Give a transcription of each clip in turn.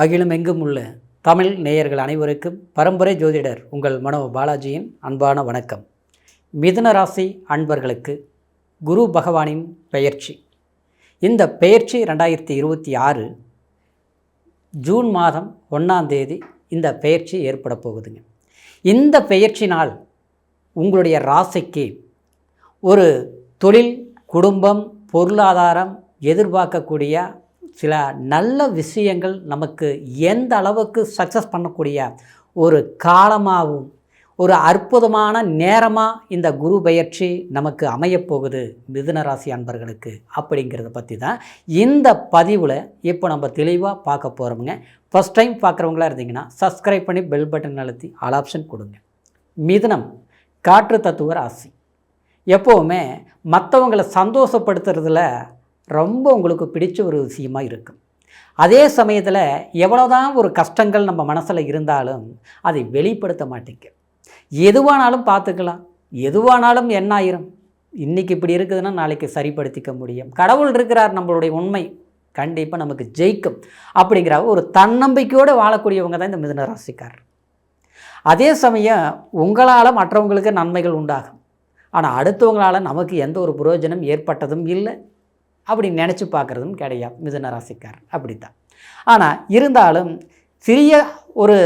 அகிலம் எங்கும் உள்ள தமிழ் நேயர்கள் அனைவருக்கும் பரம்பரை ஜோதிடர் உங்கள் மனோ பாலாஜியின் அன்பான வணக்கம். மிதுன ராசி அன்பர்களுக்கு குரு பகவானின் பெயர்ச்சி. இந்த பெயர்ச்சி 2026 ஜூன் மாதம் 1ஆம் தேதி இந்த பெயர்ச்சி ஏற்பட போகுதுங்க. இந்த பெயர்ச்சினால் உங்களுடைய ராசிக்கு ஒரு தொழில், குடும்பம், பொருளாதாரம் எதிர்பார்க்கக்கூடிய சில நல்ல விஷயங்கள் நமக்கு எந்த அளவுக்கு சக்ஸஸ் பண்ணக்கூடிய ஒரு காலமாகவும் ஒரு அற்புதமான நேரமாக இந்த குரு பெயர்ச்சி நமக்கு அமையப்போகுது மிதுன ராசி அன்பர்களுக்கு அப்படிங்கிறத பற்றி தான் இந்த பதிவில் இப்போ நம்ம தெளிவாக பார்க்க போகிறோமுங்க. ஃபஸ்ட் டைம் பார்க்குறவங்களா இருந்தீங்கன்னா சப்ஸ்கிரைப் பண்ணி பெல் பட்டன் அழுத்தி ஆல் ஆப்ஷன் கொடுங்க. மிதுனம் காற்று தத்துவ ராசி. எப்போவுமே மற்றவங்களை சந்தோஷப்படுத்துறதுல ரொம்ப உங்களுக்கு பிடிச்ச ஒரு விஷயமாக இருக்கும். அதே சமயத்தில் எவ்வளோதான் ஒரு கஷ்டங்கள் நம்ம மனசில் இருந்தாலும் அதை வெளிப்படுத்த மாட்டேங்க. எதுவானாலும் பார்த்துக்கலாம், எதுவானாலும் என்ன ஆயிரும், இன்றைக்கி இப்படி இருக்குதுன்னா நாளைக்கு சரிப்படுத்திக்க முடியும், கடவுள் இருக்கிறார், நம்மளுடைய உண்மை கண்டிப்பாக நமக்கு ஜெயிக்கும் அப்படிங்கிற ஒரு தன்னம்பிக்கையோடு வாழக்கூடியவங்க தான் இந்த மிதுன ராசிக்காரர். அதே சமயம் உங்களால் மற்றவங்களுக்கு நன்மைகள் உண்டாகும், ஆனால் அடுத்தவங்களால் நமக்கு எந்த ஒரு பிரயோஜனம் ஏற்பட்டதும் இல்லை அப்படி நினச்சி பார்க்குறதும் கிடையாது மிதுன ராசிக்காரர். அப்படித்தான். ஆனால் இருந்தாலும் சிறிய ஒரு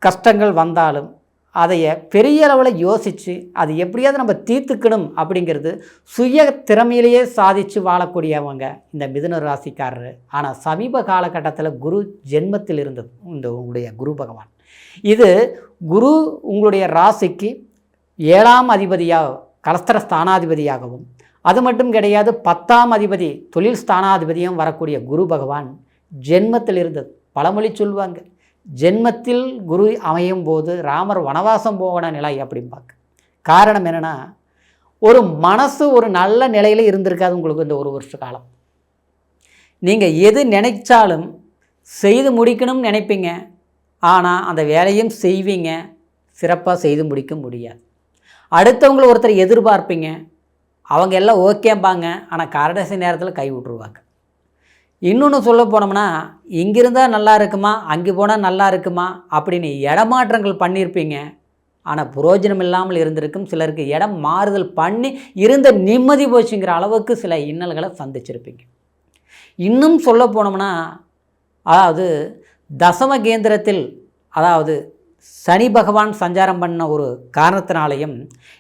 கஷ்டங்கள் வந்தாலும் அதைய பெரிய அளவில் யோசித்து அது எப்படியாவது நம்ம தீர்த்துக்கணும் அப்படிங்கிறது சுய திறமையிலேயே சாதித்து வாழக்கூடியவங்க இந்த மிதுன ராசிக்காரர். ஆனால் சமீப காலகட்டத்தில் குரு ஜென்மத்தில் இருந்தது இந்த உங்களுடைய குரு பகவான். இது குரு உங்களுடைய ராசிக்கு 7ஆம் அதிபதியாக கலஸ்தர ஸ்தானாதிபதியாகவும், அது மட்டும் கிடையாது 10ஆம் அதிபதி தொழில் ஸ்தானாதிபதியும் வரக்கூடிய குரு பகவான் ஜென்மத்தில் இருந்தது. பழமொழி சொல்லுவாங்க, ஜென்மத்தில் குரு அமையும் போது ராமர் வனவாசம் போகன நிலை அப்படிம்பாங்க. காரணம் என்னென்னா, ஒரு மனசு ஒரு நல்ல நிலையில் இருந்திருக்காது உங்களுக்கு இந்த ஒரு வருஷ காலம். நீங்கள் எது நினைச்சாலும் செய்து முடிக்கணும்னு நினைப்பீங்க, ஆனால் அந்த வேலையும் செய்வீங்க, சிறப்பாக செய்து முடிக்க முடியாது. அடுத்தவங்களை ஒருத்தர் எதிர்பார்ப்பீங்க, அவங்க எல்லாம் ஓகேம்பாங்க, ஆனால் கடைசி நேரத்தில் கை விட்ருவாங்க. இன்னொன்று சொல்ல போனோம்னா, இங்கிருந்தால் நல்லா இருக்குமா, அங்கே போனால் நல்லா இருக்குமா அப்படின்னு இடமாற்றங்கள் பண்ணியிருப்பீங்க, ஆனால் புரோஜனம் இல்லாமல் இருந்திருக்கும். சிலருக்கு இடம் மாறுதல் பண்ணி இருந்த நிம்மதி போச்சுங்கிற அளவுக்கு சில இன்னல்களை சந்திச்சிருப்பீங்க. இன்னும் சொல்ல போனோம்னா, அதாவது தசம கேந்திரத்தில், அதாவது சனி பகவான் சஞ்சாரம் பண்ண ஒரு காரணத்தினாலையும்,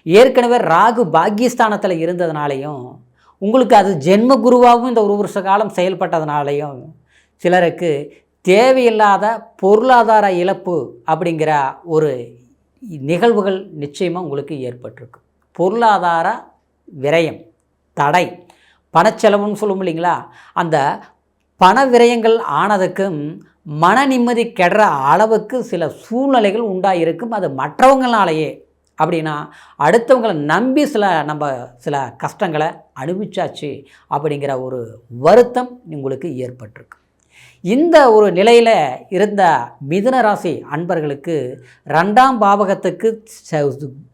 ஏற்கனவே ராகு பாக்கியஸ்தானத்தில் இருந்ததுனாலையும், உங்களுக்கு அது ஜென்ம குருவாகவும் இந்த ஒரு வருஷ காலம் செயல்பட்டதுனாலையும் சிலருக்கு தேவையில்லாத பொருளாதார இழப்பு அப்படிங்கிற ஒரு நிகழ்வுகள் நிச்சயமாக உங்களுக்கு ஏற்பட்டிருக்கு. பொருளாதார விரயம், தடை, பணச்செலவுன்னு சொல்லும் இல்லைங்களா, அந்த பண விரயங்கள் ஆனதுக்கும் மன நிம்மதி கெடுற அளவுக்கு சில சூழ்நிலைகள் உண்டாயிருக்கும். அது மற்றவங்களாலேயே. அப்படின்னா அடுத்தவங்களை நம்பி சில கஷ்டங்களை அனுபவிச்சாச்சு அப்படிங்கிற ஒரு வருத்தம் உங்களுக்கு ஏற்பட்டிருக்கு. இந்த ஒரு நிலையில் இருந்த மிதுன ராசி அன்பர்களுக்கு 2ஆம் பாவகத்துக்கு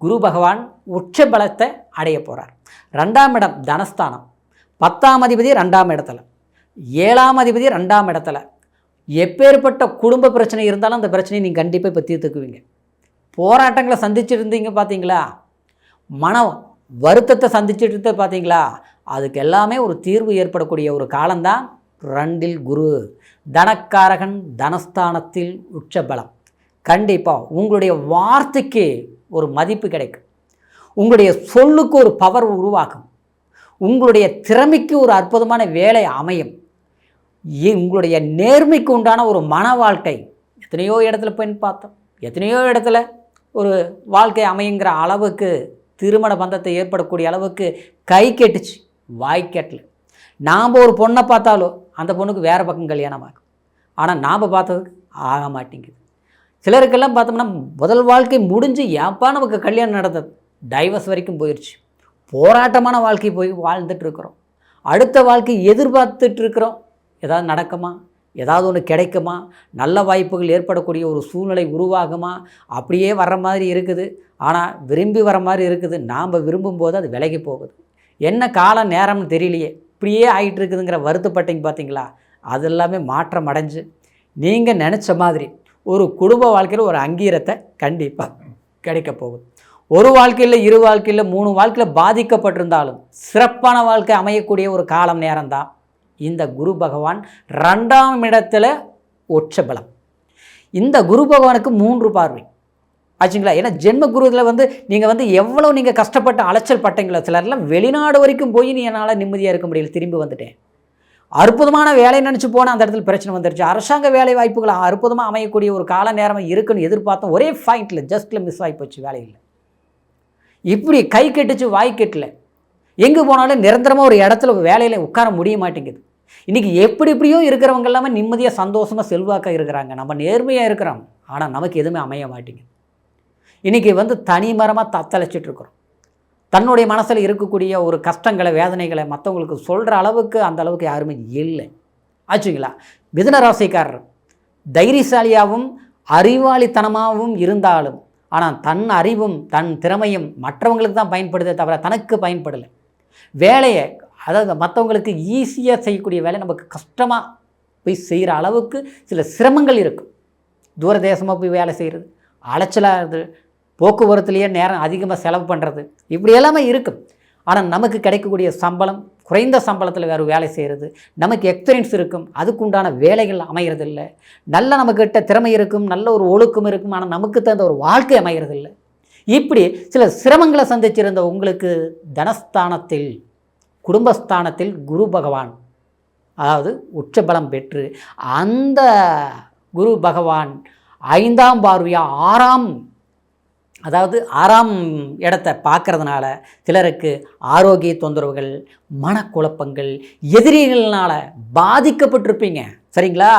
குரு பகவான் உச்ச பலத்தை அடைய போகிறார். 2ஆம் இடம் தனஸ்தானம், 10ஆம் அதிபதி 2ஆம் இடத்துல, 7ஆம் அதிபதி 2ஆம் இடத்துல. எப்பேற்பட்ட குடும்ப பிரச்சனை இருந்தாலும் அந்த பிரச்சனையை நீங்கள் கண்டிப்பாக இப்போ தீர்த்துக்குவீங்க. போராட்டங்களை சந்திச்சுட்டு இருந்தீங்க பார்த்தீங்களா, மன வருத்தத்தை சந்திச்சுட்டு இருந்த பார்த்தீங்களா, அதுக்கு எல்லாமே ஒரு தீர்வு ஏற்படக்கூடிய ஒரு காலம்தான் 2இல் குரு. தனக்காரகன் தனஸ்தானத்தில் உச்ச பலம். கண்டிப்பாக உங்களுடைய வார்த்தைக்கு ஒரு மதிப்பு கிடைக்கும், உங்களுடைய சொல்லுக்கு ஒரு பவர் உருவாகும், உங்களுடைய திறமைக்கு ஒரு அற்புதமான வேலை அமையும், உங்களுடைய நேர்மைக்கு உண்டான ஒரு மன வாழ்க்கை. எத்தனையோ இடத்துல போய் பார்த்தோம், எத்தனையோ இடத்துல ஒரு வாழ்க்கை அமையுங்கிற அளவுக்கு திருமண பந்தத்தை ஏற்படக்கூடிய அளவுக்கு கை கெட்டுச்சு, வாய் கெட்டல. நாம் ஒரு பொண்ணை பார்த்தாலும் அந்த பொண்ணுக்கு வேறு பக்கம் கல்யாணம் ஆகும், ஆனால் நாம் பார்த்ததுக்கு ஆக மாட்டேங்குது. சிலருக்கெல்லாம் பார்த்தோம்னா முதல் வாழ்க்கை முடிஞ்சு ஏப்பா நமக்கு கல்யாணம் நடந்தது, டைவர்ஸ் வரைக்கும் போயிடுச்சு. போராட்டமான வாழ்க்கை போய் வாழ்ந்துட்டு இருக்கிறோம். அடுத்த வாழ்க்கை எதிர்பார்த்துட்டு இருக்கிறோம், ஏதாவது நடக்குமா, ஏதாவது ஒன்று கிடைக்குமா, நல்ல வாய்ப்புகள் ஏற்படக்கூடிய ஒரு சூழ்நிலை உருவாகுமா, அப்படியே வர்ற மாதிரி இருக்குது, ஆனால் விரும்பி வர மாதிரி இருக்குது. நாம் விரும்பும்போது அது விலகி போகுது. என்ன காலம் நேரம்னு தெரியலையே, இப்படியே ஆகிட்டு இருக்குதுங்கிற வருத்தப்பட்டீங்க பார்த்தீங்களா, அது எல்லாமே மாற்றம் அடைஞ்சு நீங்கள் நினச்ச மாதிரி ஒரு குடும்ப வாழ்க்கையில் ஒரு அங்கீகாரத்தை கண்டிப்பாக கிடைக்க போகுது. ஒரு வாழ்க்கையில், இரு வாழ்க்கையில், 3 வாழ்க்கையில் பாதிக்கப்பட்டிருந்தாலும் சிறப்பான வாழ்க்கை அமையக்கூடிய ஒரு காலம் நேரம்தான் இந்த குரு பகவான் 2ஆம் இடத்துல உச்ச பலம். இந்த குரு பகவானுக்கு 3 பார்வை ஆச்சுங்களா. ஏன்னா ஜென்ம குருவில் நீங்கள் எவ்வளோ நீங்கள் கஷ்டப்பட்டு அலைச்சல் பட்டீங்களோ, சிலர்லாம் வெளிநாடு வரைக்கும் போய் என்னால் நிம்மதியாக இருக்க முடியல, திரும்பி வந்துட்டேன். அற்புதமான வேலை நினச்சி போனால் அந்த இடத்துல பிரச்சனை வந்துருச்சு. அரசாங்க வேலை வாய்ப்புகள் அற்புதமாக அமையக்கூடிய ஒரு கால நேரம் இருக்குன்னு எதிர்பார்த்தோம், ஒரே பாயிண்டில் ஜஸ்ட்டில் மிஸ் ஆகி போச்சு, வேலையில் இப்படி கை கெட்டுச்சு, வாய் கெட்டல. எங்கே போனாலும் நிரந்தரமாக ஒரு இடத்துல வேலையில் உட்கார முடிய மாட்டேங்குது. இன்றைக்கி எப்படியோ இருக்கிறவங்க எல்லாமே நிம்மதியாக சந்தோஷமாக செல்வாக்காக இருக்கிறாங்க. நம்ம நேர்மையாக இருக்கிறோம், ஆனால் நமக்கு எதுவுமே அமைய மாட்டேங்குது. இன்றைக்கி தனி மரமாக தத்தளிச்சிட்டு இருக்கிறோம். தன்னுடைய மனசில் இருக்கக்கூடிய ஒரு கஷ்டங்களை, வேதனைகளை மற்றவங்களுக்கு சொல்கிற அளவுக்கு அந்த அளவுக்கு யாருமே இல்லை ஆச்சுங்களா. மிதுன ராசிக்காரர் தைரியசாலியாகவும் அறிவாளித்தனமாகவும் இருந்தாலும், ஆனால் தன் அறிவும் தன் திறமையும் மற்றவங்களுக்கு தான் பயன்படுதே தவிர தனக்கு பயன்படலை. வேலையை, அதாவது மற்றவங்களுக்கு ஈஸியாக செய்யக்கூடிய வேலை நமக்கு கஷ்டமாக போய் செய்கிற அளவுக்கு சில சிரமங்கள் இருக்கும். தூர தேசமாக போய் வேலை செய்கிறது, அலைச்சலாக இருக்குது, போக்குவரத்துலேயே நேரம் அதிகமாக செலவு பண்ணுறது, இப்படி எல்லாமே இருக்கும். ஆனால் நமக்கு கிடைக்கக்கூடிய சம்பளம் குறைந்த சம்பளத்தில் வேறு வேலை செய்கிறது. நமக்கு எக்ஸ்பீரியன்ஸ் இருக்கும், அதுக்குண்டான வேலைகள் அமைகிறதில்லை. நல்ல நம்மக்கிட்ட திறமை இருக்கும், நல்ல ஒரு ஒழுக்கம் இருக்கும், ஆனால் நமக்கு தகுந்த ஒரு வாழ்க்கை அமைகிறதில்லை. இப்படி சில சிரமங்களை சந்திச்சிருந்த உங்களுக்கு தனஸ்தானத்தில், குடும்பஸ்தானத்தில் குரு பகவான், அதாவது உச்சபலம் பெற்று அந்த குரு பகவான் 5ஆம் பார்வையாக ஆறாம் இடத்தை பார்க்கறதுனால சிலருக்கு ஆரோக்கிய தொந்தரவுகள், மனக்குழப்பங்கள், எதிரிகள்னால் பாதிக்கப்பட்டிருப்பீங்க. சரிங்களா.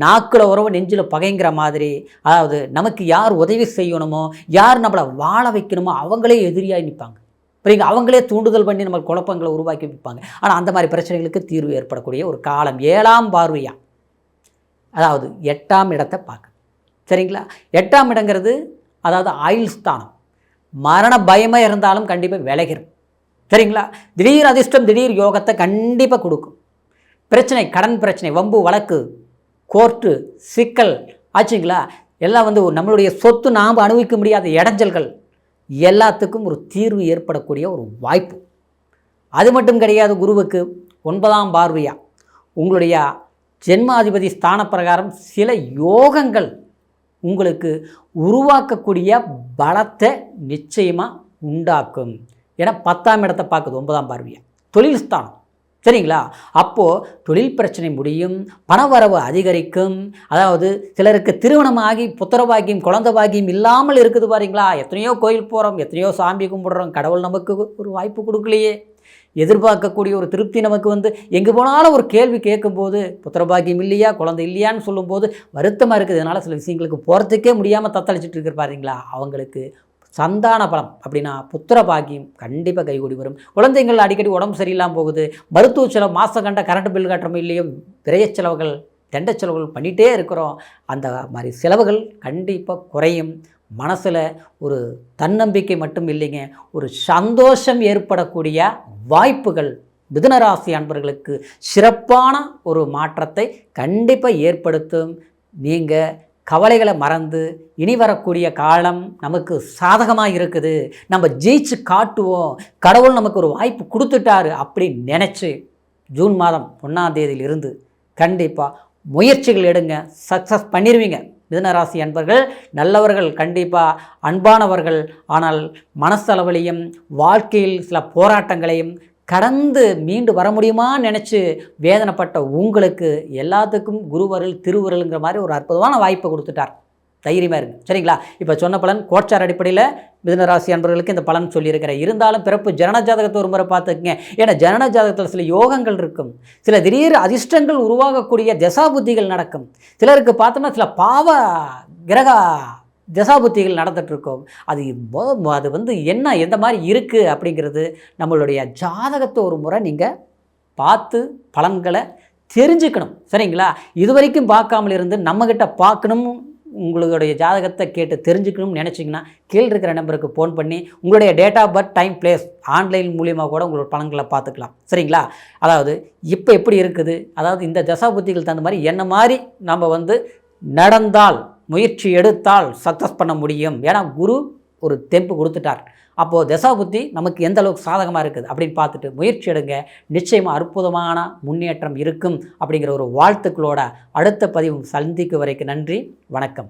நாக்கில் உறவு நெஞ்சில் பகைங்கிற மாதிரி, அதாவது நமக்கு யார் உதவி செய்யணுமோ, யார் நம்மளை வாழ வைக்கணுமோ அவங்களே எதிரியாக நிற்பாங்க. புரியுங்க. அவங்களே தூண்டுதல் பண்ணி நம்ம குழப்பங்களை உருவாக்கி வைப்பாங்க. ஆனால் அந்த மாதிரி பிரச்சனைகளுக்கு தீர்வு ஏற்படக்கூடிய ஒரு காலம் 7ஆம் பார்வையாக, அதாவது 8ஆம் இடத்தை பார்க்க. சரிங்களா. 8ஆம் இடங்கிறது அதாவது ஆயுள் ஸ்தானம். மரண பயமாக இருந்தாலும் கண்டிப்பாக விலகிடும். சரிங்களா. திடீர் அதிர்ஷ்டம், திடீர் யோகத்தை கண்டிப்பாக கொடுக்கும். பிரச்சனை, கடன் பிரச்சனை, வம்பு வழக்கு, கோர்ட்டு சிக்கல் ஆச்சுங்களா, எல்லாம் நம்மளுடைய சொத்து நாம் அனுபவிக்க முடியாத இடைஞ்சல்கள் எல்லாத்துக்கும் ஒரு தீர்வு ஏற்படக்கூடிய ஒரு வாய்ப்பு. அது மட்டும் கிடையாது. குருவுக்கு 9ஆம் பார்வையாக உங்களுடைய ஜென்மாதிபதி ஸ்தான பிரகாரம் சில யோகங்கள் உங்களுக்கு உருவாக்கக்கூடிய பலத்தை நிச்சயமாக உண்டாக்கும். ஏன்னா 10ஆம் இடத்தை பார்க்குது 9ஆம் பார்வையாக, தொழில் ஸ்தானம். சரிங்களா. அப்போது தொழில் பிரச்சனை முடியும், பணவரவு அதிகரிக்கும். அதாவது சிலருக்கு திருமணமாகி புத்திரபாகியம், குழந்தை பாகியம் இல்லாமல் இருக்குது பாருங்களா. எத்தனையோ கோயில் போகிறோம், எத்தனையோ சாமி கும்பிடுறோம், கடவுள் நமக்கு ஒரு வாய்ப்பு கொடுக்கலையே. எதிர்பார்க்கக்கூடிய ஒரு திருப்தி நமக்கு எங்கே போனாலும் ஒரு கேள்வி கேட்கும்போது புத்திரபாகியம் இல்லையா, குழந்தை இல்லையான்னு சொல்லும்போது வருத்தமாக இருக்குது. இதனால் சில விஷயங்களுக்கு போகிறதுக்கே முடியாமல் தத்தளிச்சிட்டு இருக்கிற பாருங்களா, அவங்களுக்கு சந்தான பலம் அப்படின்னா புத்திர பாக்கியம் கண்டிப்பாக கைகூடி வரும். குழந்தைங்கள் அடிக்கடி உடம்பு சரியில்லாமல் போகுது, மருத்துவ செலவு, மாதம் கண்ட கரண்ட் பில் கட்டுறோம் இல்லையோ, விரைய செலவுகள், தண்ட செலவுகள் பண்ணிகிட்டே இருக்கிறோம். அந்த மாதிரி செலவுகள் கண்டிப்பாக குறையும். மனசில் ஒரு தன்னம்பிக்கை மட்டும் இல்லைங்க, ஒரு சந்தோஷம் ஏற்படக்கூடிய வாய்ப்புகள் மிதுனராசி அன்பர்களுக்கு சிறப்பான ஒரு மாற்றத்தை கண்டிப்பாக ஏற்படுத்தும். நீங்கள் கவலைகளை மறந்து இனி வரக்கூடிய காலம் நமக்கு சாதகமாக இருக்குது, நம்ம ஜெயிச்சு காட்டுவோம், கடவுள் நமக்கு ஒரு வாய்ப்பு கொடுத்துட்டாரு அப்படின்னு நினச்சி ஜூன் மாதம் 1ஆம் தேதியிலிருந்து கண்டிப்பாக முயற்சிகள் எடுங்க, சக்ஸஸ் பண்ணிடுவீங்க. மிதுனராசி அன்பர்கள் நல்லவர்கள், கண்டிப்பாக அன்பானவர்கள். ஆனால் மனசளவிலையும் வாழ்க்கையில் சில போராட்டங்களையும் கடந்து மீண்டு வர முடியுமான்னு நினச்சி வேதனைப்பட்ட உங்களுக்கு எல்லாத்துக்கும் குருவருள் திருவருளுங்கிற மாதிரி ஒரு அற்புதமான வாய்ப்பை கொடுத்துட்டார். தைரியமாக இருங்க. சரிங்களா. இப்போ சொன்ன பலன் கோச்சார் அடிப்படையில் மிதுனராசி அன்பர்களுக்கு இந்த பலன் சொல்லியிருக்கிறேன். இருந்தாலும் பிறப்பு ஜனன ஜாதகத்தை ஒரு முறை பார்த்துக்குங்க. ஏன்னா ஜனன ஜாதகத்தில் சில யோகங்கள் இருக்கும், சில திடீர் அதிர்ஷ்டங்கள் உருவாகக்கூடிய தசாபுத்திகள் நடக்கும். சிலருக்கு பார்த்தோம்னா சில பாவ கிரக தசாபுத்திகள் நடந்துகிட்ருக்கோம். அது என்ன எந்த மாதிரி இருக்குது அப்படிங்கிறது நம்மளுடைய ஜாதகத்தை ஒரு முறை நீங்கள் பார்த்து பலன்களை தெரிஞ்சுக்கணும். சரிங்களா. இது வரைக்கும் பார்க்காமல் இருந்து நம்மக்கிட்ட பார்க்கணும், உங்களுடைய ஜாதகத்தை கேட்டு தெரிஞ்சுக்கணும்னு நினச்சிங்கன்னா கீழே இருக்கிற நம்பருக்கு ஃபோன் பண்ணி உங்களுடைய date of birth, time, place online மூலியமாக கூட உங்களோட பலன்களை பார்த்துக்கலாம். சரிங்களா. அதாவது இப்போ எப்படி இருக்குது, அதாவது இந்த தசாபுத்திகள் தகுந்த மாதிரி என்ன மாதிரி நம்ம நடந்தால் முயற்சி எடுத்தால் சக்ஸஸ் பண்ண முடியும். ஏன்னா குரு ஒரு தெம்பு கொடுத்துட்டார். அப்போது தசாபுத்தி நமக்கு எந்த அளவுக்கு சாதகமாக இருக்குது அப்படின்னு பார்த்துட்டு முயற்சி எடுங்க. நிச்சயமாக அற்புதமான முன்னேற்றம் இருக்கும் அப்படிங்கிற ஒரு வாழ்த்துக்களோட அடுத்த பதிவு சந்திக்கும் வரைக்கும் நன்றி, வணக்கம்.